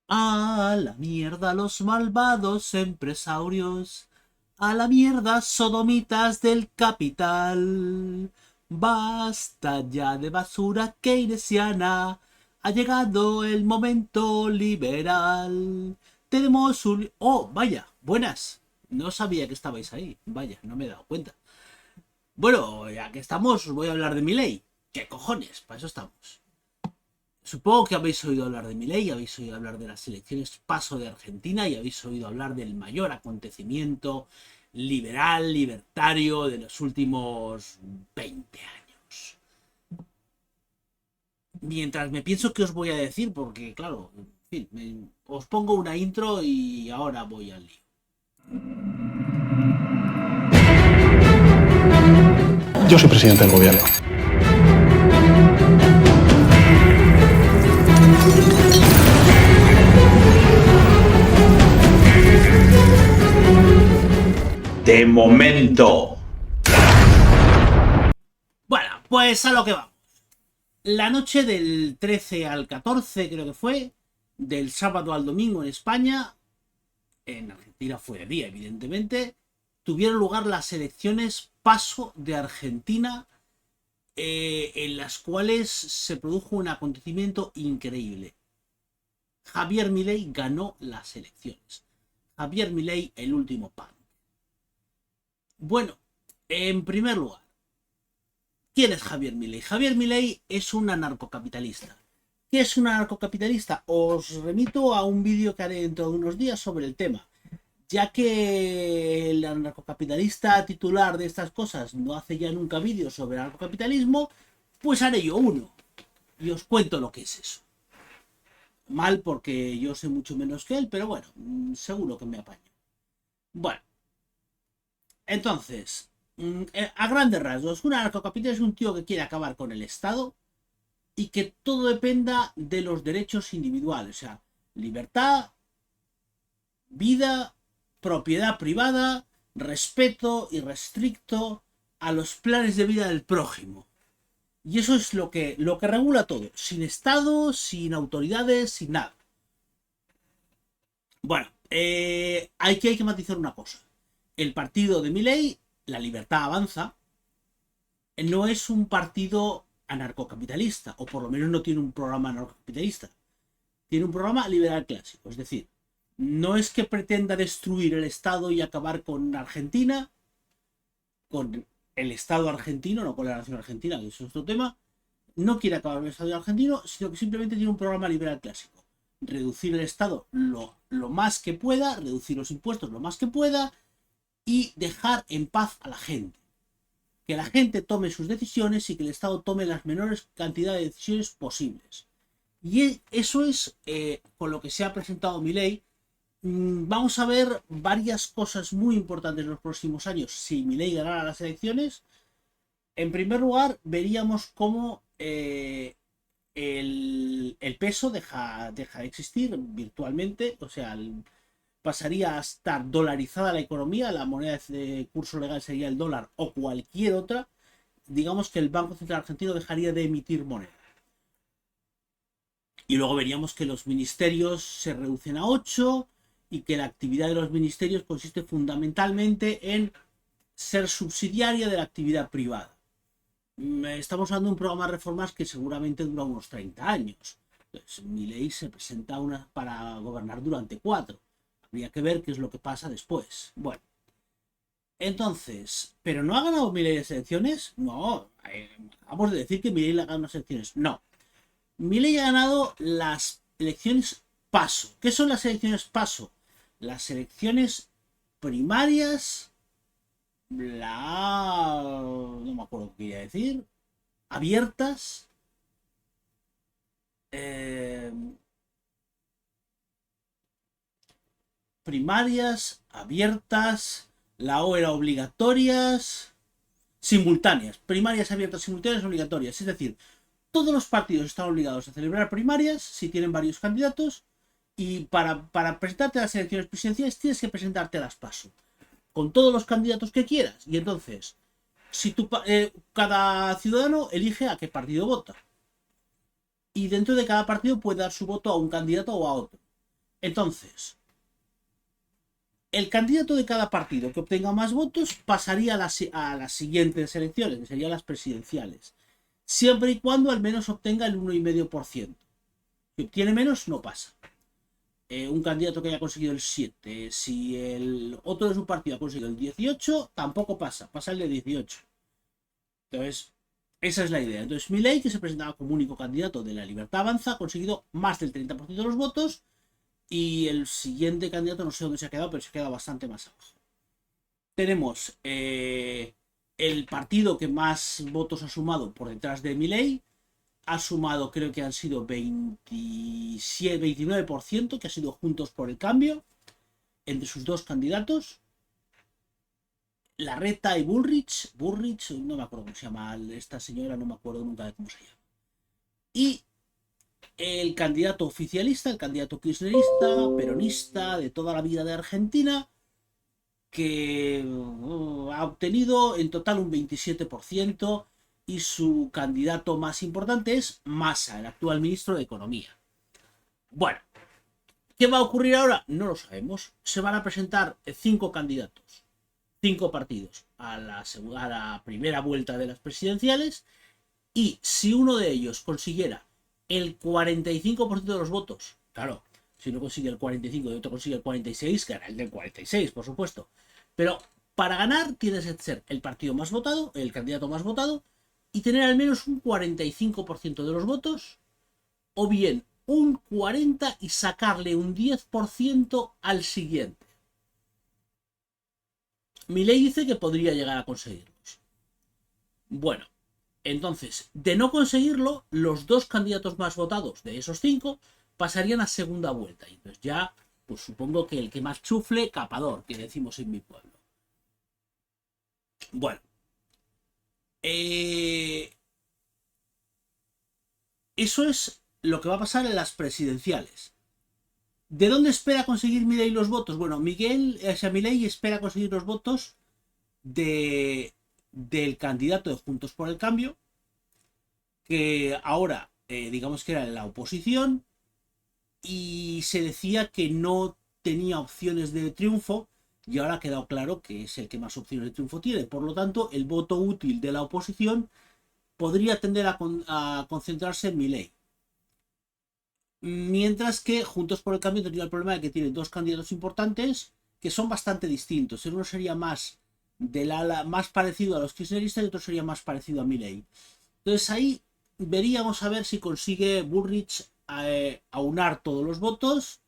A la mierda los malvados empresarios, a la mierda sodomitas del capital. Basta ya de basura keynesiana, ha llegado el momento liberal. Tenemos un... Oh, vaya, buenas. No sabía que estabais ahí. Vaya, no me he dado cuenta. Bueno, ya que estamos, voy a hablar de mi ley. ¿Qué cojones? Para eso estamos. Supongo que habéis oído hablar de Milei, habéis oído hablar de las elecciones paso de Argentina y habéis oído hablar del mayor acontecimiento liberal, libertario de los últimos 20 años. Mientras me pienso qué os voy a decir, porque claro, en fin, os pongo una intro y ahora voy al lío. Yo soy presidente del gobierno. De momento. Bueno, pues a lo que vamos. La noche del 13 al 14 creo que fue, del sábado al domingo en España, en Argentina fue de día, evidentemente, tuvieron lugar las elecciones paso de Argentina, en las cuales se produjo un acontecimiento increíble. Javier Milei ganó las elecciones. Javier Milei, el último pan. Bueno, en primer lugar, ¿quién es Javier Milei? Javier Milei es un anarcocapitalista. ¿Qué es un anarcocapitalista? Os remito a un vídeo que haré dentro de unos días sobre el tema. Ya que el anarcocapitalista titular de estas cosas no hace ya nunca vídeos sobre anarcocapitalismo, pues haré yo uno y os cuento lo que es eso. Mal porque yo sé mucho menos que él, pero bueno, seguro que me apaño. Bueno, entonces, a grandes rasgos, un anarcocapitalista es un tío que quiere acabar con el Estado y que todo dependa de los derechos individuales, o sea, libertad, vida, propiedad privada, respeto irrestricto a los planes de vida del prójimo. Y eso es lo que regula todo, sin Estado, sin autoridades, sin nada. Bueno, hay que matizar una cosa. El partido de Milei, La Libertad Avanza, no es un partido anarcocapitalista, o por lo menos no tiene un programa anarcocapitalista. Tiene un programa liberal clásico, es decir, no es que pretenda destruir el Estado y acabar con Argentina, con el Estado argentino, no con la nación argentina, que eso es otro tema, no quiere acabar con el Estado argentino, sino que simplemente tiene un programa liberal clásico. Reducir el Estado lo más que pueda, reducir los impuestos lo más que pueda y dejar en paz a la gente. Que la gente tome sus decisiones y que el Estado tome las menores cantidades de decisiones posibles. Y eso es con lo que se ha presentado mi ley. Vamos a ver varias cosas muy importantes en los próximos años si mi ley ganara las elecciones. En primer lugar, veríamos cómo el peso deja de existir virtualmente, o sea, pasaría a estar dolarizada la economía, la moneda de curso legal sería el dólar o cualquier otra. Digamos que el Banco Central Argentino dejaría de emitir moneda. Y luego veríamos que los ministerios se reducen a 8 y que la actividad de los ministerios consiste fundamentalmente en ser subsidiaria de la actividad privada. Estamos hablando de un programa de reformas que seguramente dura unos 30 años. Entonces, mi ley se presenta para gobernar durante 4. Habría que ver qué es lo que pasa después. Bueno, entonces, ¿pero no ha ganado mi ley las elecciones? No, acabamos de decir que mi ley ha ganado las elecciones. No, Milei ha ganado las elecciones paso. ¿Qué son las elecciones paso? Las elecciones primarias, no me acuerdo qué quería decir, abiertas, eh, primarias, abiertas, la O era obligatorias, simultáneas, primarias abiertas, simultáneas, obligatorias. Es decir, todos los partidos están obligados a celebrar primarias si tienen varios candidatos y para presentarte a las elecciones presidenciales tienes que presentarte a las PASO con todos los candidatos que quieras. Y entonces, si cada ciudadano elige a qué partido vota. Y dentro de cada partido puede dar su voto a un candidato o a otro. Entonces, el candidato de cada partido que obtenga más votos pasaría a las siguientes elecciones, que serían las presidenciales, siempre y cuando al menos obtenga el 1,5%. Si obtiene menos, no pasa. Un candidato que haya conseguido el 7, si el otro de su partido ha conseguido el 18, tampoco pasa, pasa el de 18. Entonces, esa es la idea. Entonces, Milei, que se presentaba como único candidato de la Libertad Avanza, ha conseguido más del 30% de los votos, y el siguiente candidato no sé dónde se ha quedado, pero se ha quedado bastante más abajo. Tenemos el partido que más votos ha sumado por detrás de Milei, ha sumado, creo que han sido 29%, que ha sido Juntos por el Cambio, entre sus dos candidatos. Larreta y Bullrich, no me acuerdo cómo se llama esta señora, no me acuerdo nunca de cómo se llama. Y el candidato oficialista, el candidato kirchnerista, peronista, de toda la vida de Argentina, que ha obtenido en total un 27%, y su candidato más importante es Massa, el actual ministro de Economía. Bueno, ¿qué va a ocurrir ahora? No lo sabemos. Se van a presentar 5 candidatos, 5 partidos a la primera vuelta de las presidenciales, y si uno de ellos consiguiera el 45% de los votos, claro, si uno consigue el 45 y otro consigue el 46, gana el del 46, por supuesto. Pero para ganar tienes que ser el partido más votado, el candidato más votado, y tener al menos un 45% de los votos, o bien un 40% y sacarle un 10% al siguiente. Milei dice que podría llegar a conseguirlos. Bueno, entonces, de no conseguirlo, los dos candidatos más votados de esos 5 pasarían a segunda vuelta. Y entonces ya, pues supongo que el que más chufle, capador, que decimos en mi pueblo. Bueno. Eso es lo que va a pasar en las presidenciales. ¿De dónde espera conseguir Milei los votos? Bueno, Milei espera conseguir los votos del candidato de Juntos por el Cambio, que ahora, digamos que era en la oposición, y se decía que no tenía opciones de triunfo, y ahora ha quedado claro que es el que más opciones de triunfo tiene. Por lo tanto, el voto útil de la oposición podría tender a concentrarse en Milei. Mientras que Juntos por el Cambio tendría el problema de que tiene dos candidatos importantes que son bastante distintos. Uno sería más más parecido a los kirchneristas y otro sería más parecido a Milei. Entonces ahí veríamos a ver si consigue Bullrich aunar todos los votos,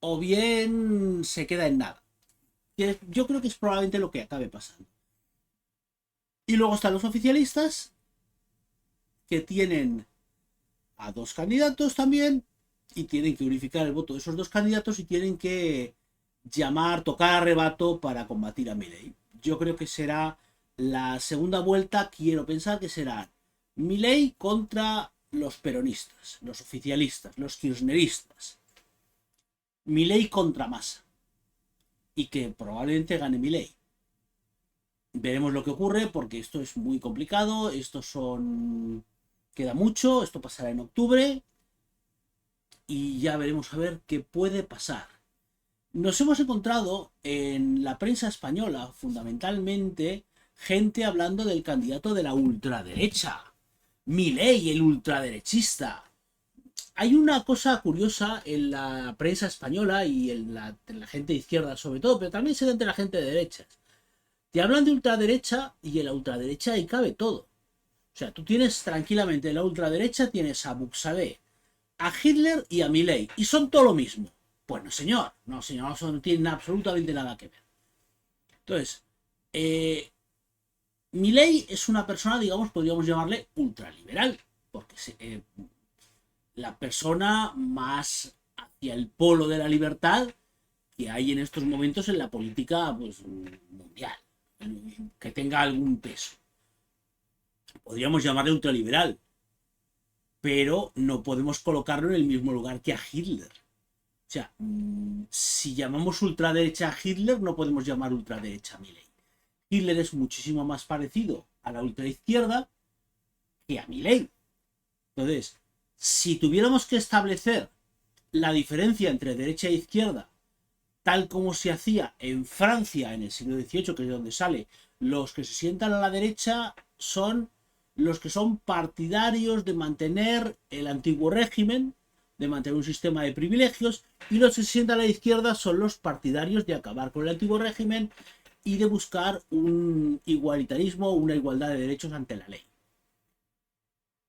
o bien se queda en nada. Yo creo que es probablemente lo que acabe pasando. Y luego están los oficialistas, que tienen a dos candidatos también, y tienen que unificar el voto de esos dos candidatos, y tienen que tocar a rebato para combatir a Milei. Yo creo que será la segunda vuelta, quiero pensar que será Milei contra los peronistas, los oficialistas, los kirchneristas. Milei contra Massa. Y que probablemente gane Milei. Veremos lo que ocurre, porque esto es muy complicado, queda mucho, esto pasará en octubre, y ya veremos a ver qué puede pasar. Nos hemos encontrado en la prensa española, fundamentalmente, gente hablando del candidato de la ultraderecha, Milei, el ultraderechista. Hay una cosa curiosa en la prensa española y en la gente de izquierda sobre todo, pero también se da entre la gente de derechas. Te hablan de ultraderecha, y en la ultraderecha ahí cabe todo. O sea, tú tienes tranquilamente en la ultraderecha, tienes a Buxadé, a Hitler y a Milei, y son todo lo mismo. Pues no, señor, eso no tiene absolutamente nada que ver. Entonces, Milei es una persona, digamos, podríamos llamarle ultraliberal, porque la persona más hacia el polo de la libertad que hay en estos momentos en la política, pues, mundial, que tenga algún peso. Podríamos llamarle ultraliberal, pero no podemos colocarlo en el mismo lugar que a Hitler. O sea, si llamamos ultraderecha a Hitler, no podemos llamar ultraderecha a Milei. Hitler es muchísimo más parecido a la ultraizquierda que a Milei. Entonces, si tuviéramos que establecer la diferencia entre derecha e izquierda, tal como se hacía en Francia en el siglo XVIII, que es de donde sale, los que se sientan a la derecha son los que son partidarios de mantener el antiguo régimen, de mantener un sistema de privilegios, y los que se sientan a la izquierda son los partidarios de acabar con el antiguo régimen y de buscar un igualitarismo, una igualdad de derechos ante la ley.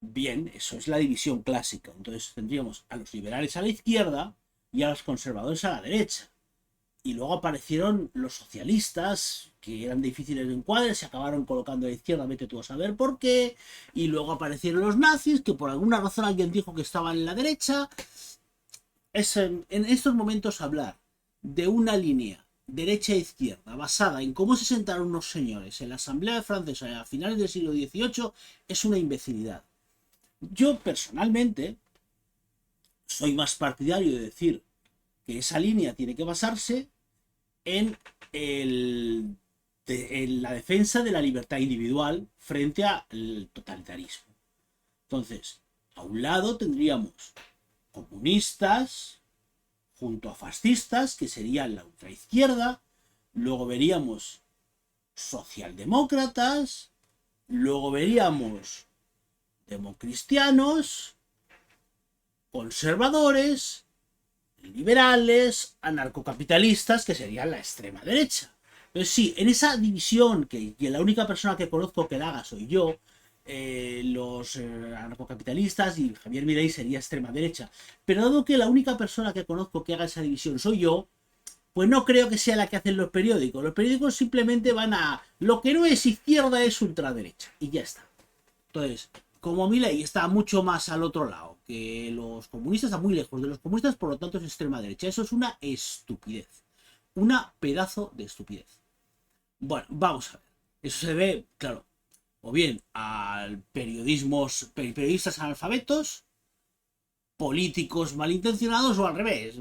Bien, eso es la división clásica. Entonces tendríamos a los liberales a la izquierda y a los conservadores a la derecha. Y luego aparecieron los socialistas, que eran difíciles de encuadre, se acabaron colocando a la izquierda, vete tú a saber por qué. Y luego aparecieron los nazis, que por alguna razón alguien dijo que estaban en la derecha. Es en estos momentos hablar de una línea derecha e izquierda basada en cómo se sentaron unos señores en la Asamblea Francesa a finales del siglo XVIII es una imbecilidad. Yo personalmente soy más partidario de decir que esa línea tiene que basarse en, en la defensa de la libertad individual frente al totalitarismo. Entonces, a un lado tendríamos comunistas junto a fascistas, que serían la ultraizquierda, luego veríamos socialdemócratas, luego veríamos democristianos, conservadores, liberales, anarcocapitalistas, que serían la extrema derecha. Entonces sí, en esa división, que la única persona que conozco que la haga soy yo, los anarcocapitalistas y Javier Milei sería extrema derecha. Pero dado que la única persona que conozco que haga esa división soy yo, pues no creo que sea la que hacen los periódicos. Los periódicos simplemente van a... Lo que no es izquierda es ultraderecha. Y ya está. Entonces, como Milei está mucho más al otro lado que los comunistas, está muy lejos de los comunistas, por lo tanto es extrema derecha. Eso es una estupidez. Una pedazo de estupidez. Bueno, vamos a ver. Eso se ve, claro, o bien a periodistas analfabetos, políticos malintencionados, o al revés.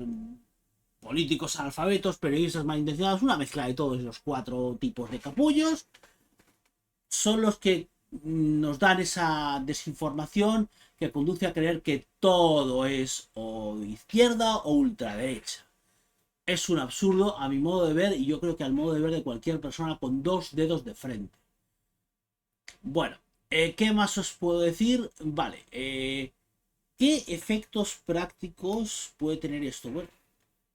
Políticos analfabetos, periodistas malintencionados, una mezcla de todos los cuatro tipos de capullos. Son los que nos dan esa desinformación que conduce a creer que todo es o izquierda o ultraderecha. Es un absurdo a mi modo de ver, y yo creo que al modo de ver de cualquier persona con dos dedos de frente. Bueno, ¿qué más os puedo decir? Vale, ¿qué efectos prácticos puede tener esto? Bueno,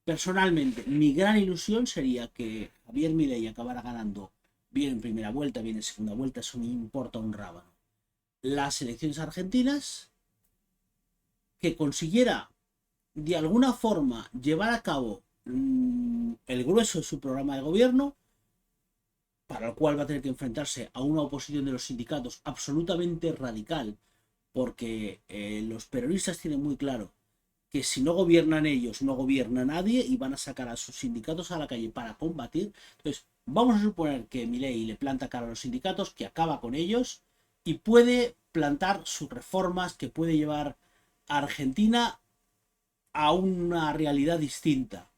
personalmente, mi gran ilusión sería que Javier Milei acabara ganando bien en primera vuelta, bien en segunda vuelta, eso me importa un rábano, las elecciones argentinas, que consiguiera de alguna forma llevar a cabo el grueso de su programa de gobierno, para el cual va a tener que enfrentarse a una oposición de los sindicatos absolutamente radical, porque los peronistas tienen muy claro que si no gobiernan ellos, no gobierna nadie, y van a sacar a sus sindicatos a la calle para combatir. Entonces, vamos a suponer que Milei le planta cara a los sindicatos, que acaba con ellos, y puede plantar sus reformas, que puede llevar a Argentina a una realidad distinta,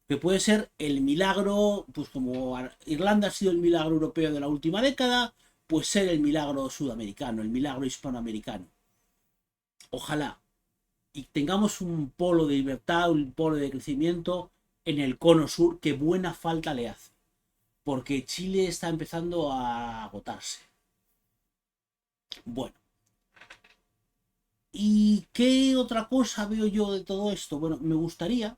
que puede ser el milagro, pues como Irlanda ha sido el milagro europeo de la última década, pues ser el milagro sudamericano, el milagro hispanoamericano. Ojalá. Y tengamos un polo de libertad, un polo de crecimiento en el cono sur, que buena falta le hace. Porque Chile está empezando a agotarse. Bueno. ¿Y qué otra cosa veo yo de todo esto? Bueno, me gustaría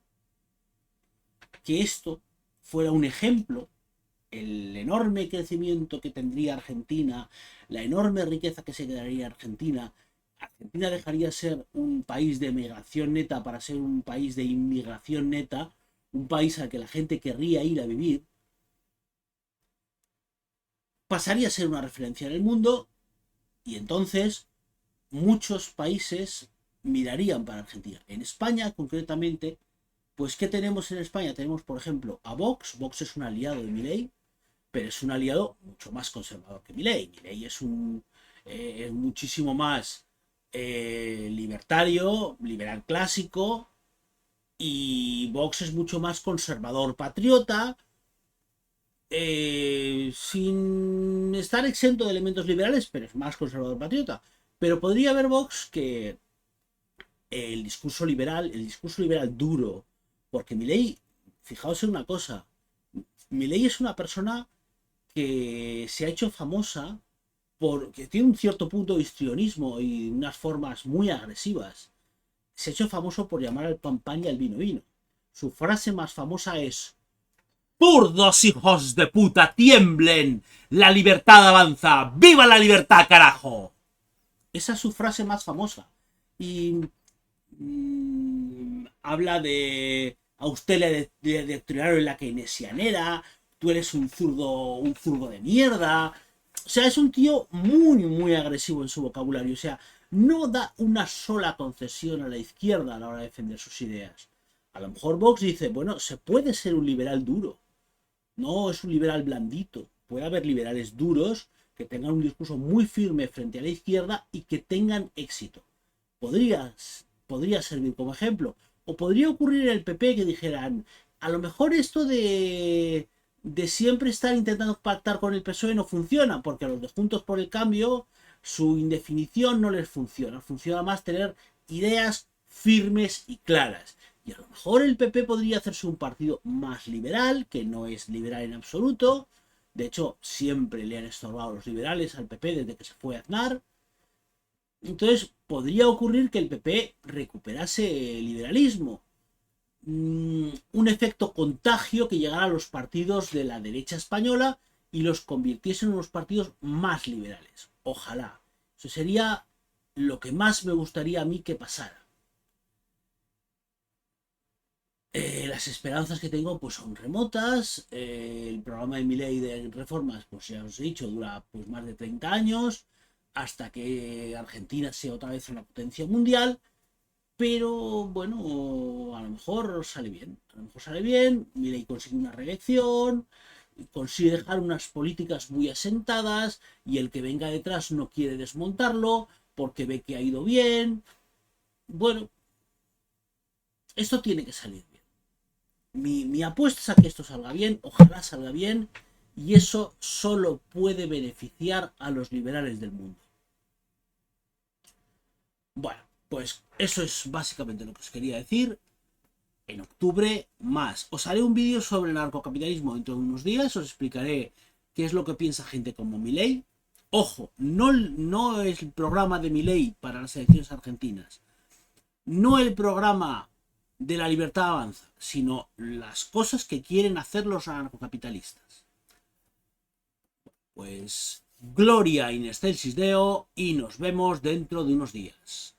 que esto fuera un ejemplo, el enorme crecimiento que tendría Argentina, la enorme riqueza que se quedaría Argentina. Argentina dejaría de ser un país de migración neta para ser un país de inmigración neta, un país al que la gente querría ir a vivir. Pasaría a ser una referencia en el mundo, y entonces muchos países mirarían para Argentina. En España, concretamente, pues ¿qué tenemos en España? Tenemos, por ejemplo, a Vox. Vox es un aliado de Milei, pero es un aliado mucho más conservador que Milei. Milei es muchísimo más libertario, liberal clásico, y Vox es mucho más conservador patriota, sin estar exento de elementos liberales, pero es más conservador patriota. Pero podría haber Vox que el discurso liberal duro, porque Milei, fijaos en una cosa, Milei es una persona que se ha hecho famosa porque tiene un cierto punto de histrionismo y unas formas muy agresivas. Se ha hecho famoso por llamar al pan pan y al vino vino. Su frase más famosa es: ¡Purdos hijos de puta, tiemblen! ¡La libertad avanza! ¡Viva la libertad, carajo! Esa es su frase más famosa. Y habla de: a usted le adoctrinaron en la keynesianera, tú eres un zurdo de mierda. O sea, es un tío muy agresivo en su vocabulario. O sea, no da una sola concesión a la izquierda a la hora de defender sus ideas. A lo mejor Vox dice, bueno, se puede ser un liberal duro. No es un liberal blandito. Puede haber liberales duros que tengan un discurso muy firme frente a la izquierda y que tengan éxito. Podría servir como ejemplo. O podría ocurrir en el PP que dijeran, a lo mejor esto de siempre estar intentando pactar con el PSOE no funciona, porque a los de Juntos por el Cambio su indefinición no les funciona. Funciona más tener ideas firmes y claras. Y a lo mejor el PP podría hacerse un partido más liberal, que no es liberal en absoluto. De hecho, siempre le han estorbado los liberales al PP desde que se fue Aznar. Entonces, podría ocurrir que el PP recuperase el liberalismo. Un efecto contagio que llegara a los partidos de la derecha española y los convirtiese en unos partidos más liberales. Ojalá. Eso sería lo que más me gustaría a mí que pasara. Las esperanzas que tengo pues son remotas. El programa de Milei de reformas, pues ya os he dicho, dura pues más de 30 años hasta que Argentina sea otra vez una potencia mundial. Pero bueno, a lo mejor sale bien. A lo mejor sale bien. Milei consigue una reelección, consigue dejar unas políticas muy asentadas y el que venga detrás no quiere desmontarlo porque ve que ha ido bien. Bueno, esto tiene que salir bien. Mi apuesta es a que esto salga bien, ojalá salga bien, y eso solo puede beneficiar a los liberales del mundo. Bueno, pues eso es básicamente lo que os quería decir. En octubre más. Os haré un vídeo sobre el narcocapitalismo dentro de unos días, os explicaré qué es lo que piensa gente como Milei. Ojo, no es el programa de Milei para las elecciones argentinas, no el programa de la libertad avanza, sino las cosas que quieren hacer los anarcocapitalistas. Pues Gloria in excelsis Deo y nos vemos dentro de unos días.